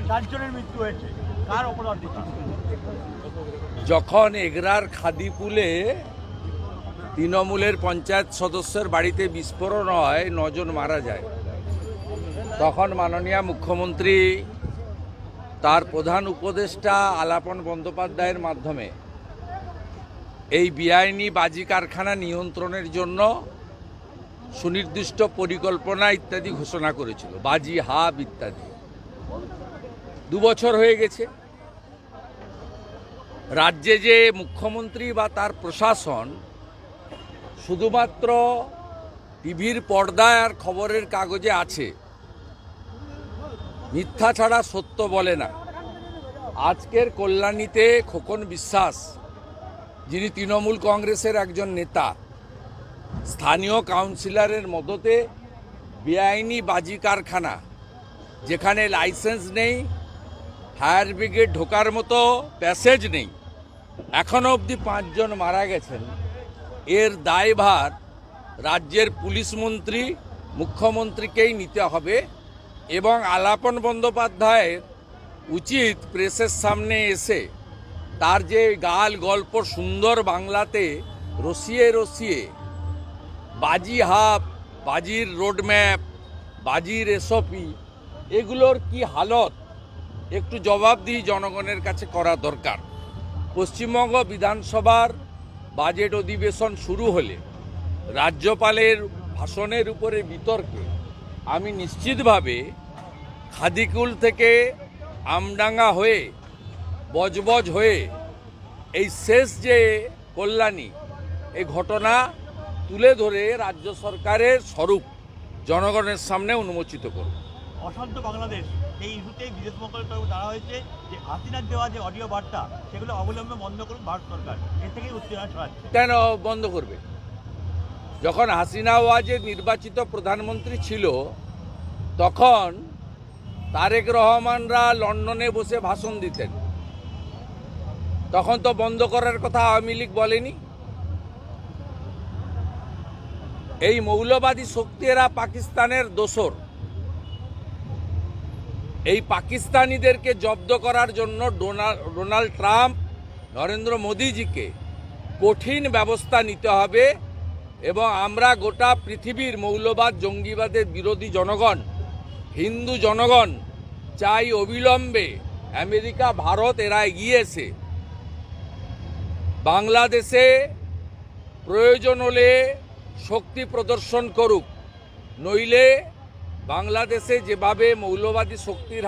4 জনের মৃত্যু হয়েছে, কার অপরাধিতা? যখন এগরার খাদিপুলে তৃণমূলের পঞ্চায়েত সদস্যের বাড়িতে বিস্ফোরণ হয়, 9 জন মারা যায়, তখন মাননীয় মুখ্যমন্ত্রী তার প্রধান উপদেষ্টা আলাপন বন্দ্যোপাধ্যায়ের মাধ্যমে এই বেআইনি বাজি কারখানা নিয়ন্ত্রণের জন্য সুনির্দিষ্ট পরিকল্পনা ইত্যাদি ঘোষণা করেছিল, বাজি হাব ইত্যাদি। 2 বছর হয়ে গেছে। রাজ্যে যে মুখ্যমন্ত্রী বা তার প্রশাসন শুধুমাত্র টিভির পর্দায় আর খবরের কাগজে আছে, মিথ্যা ছাড়া সত্য বলে না। আজকের কল্যাণীতে খোকন বিশ্বাস, যিনি তৃণমূল কংগ্রেসের একজন নেতা, স্থানীয় কাউন্সিলরের মদতে বেআইনি বাজি কারখানা, যেখানে লাইসেন্স নেই, ফায়ার ব্রিগেড ঢোকার মতো প্যাসেজ নেই, এখনও অবধি 5 জন মারা গেছেন। এর দায়ভার রাজ্যের পুলিশ মন্ত্রী, মুখ্যমন্ত্রীকেই নিতে হবে এবং আলাপন বন্দ্যোপাধ্যায়ের উচিত প্রেসের সামনে এসে তার যে গাল গল্প সুন্দর বাংলাতে রসিয়ে রসিয়ে বাজি হাব, বাজির রোডম্যাপ, বাজির এসওপি, এগুলোর কি হালত একটু জবাবদিহি জনগণের কাছে করা দরকার। পশ্চিমবঙ্গ বিধানসভার বাজেট অধিবেশন শুরু হলে রাজ্যপালের ভাষণের উপরে বিতর্কে আমি নিশ্চিতভাবে খাদিকুল থেকে আমডাঙ্গা হয়ে বজবজ হয়ে এই শেষ যে কল্যাণী, এই ঘটনা তুলে ধরে রাজ্য সরকারের স্বরূপ জনগণের সামনে উন্মোচিত করব। অশান্ত বাংলাদেশ, এই ইস্যুতেই বিদেশ মন্ত্রণালয়ের তরফে জানা হয়েছে যে হাসিনার দেওয়া যে অডিও বার্তা, সেগুলো অবলম্বনে বন্ধ করুন ভারত সরকার। এর থেকেই উত্তেজনা ছড়াচ্ছে। কেন বন্ধ করবে? যখন হাসিনা ওয়াজেদ নির্বাচিত প্রধানমন্ত্রী ছিল, তখন তারেক রহমানরা লন্ডনে বসে ভাষণ দিতেন, তখন তো বন্ধ করার কথা আওয়ামী লীগ বলেনি। এই মৌলবাদী শক্তিরা পাকিস্তানের দোসর। এই পাকিস্তানিদেরকে জব্দ করার জন্য ডোনাল্ড ট্রাম্প, নরেন্দ্র মোদীজিকে কঠিন ব্যবস্থা নিতে হবে এবং আমরা গোটা পৃথিবীর মৌলবাদ জঙ্গিবাদের বিরোধী জনগণ, হিন্দু জনগণ চাই অবিলম্বে আমেরিকা, ভারত এরা এগিয়ে এসে বাংলাদেশে প্রয়োজন হলে শক্তি প্রদর্শন করুক, নইলে বাংলাদেশে যেভাবে মৌলবাদী শক্তির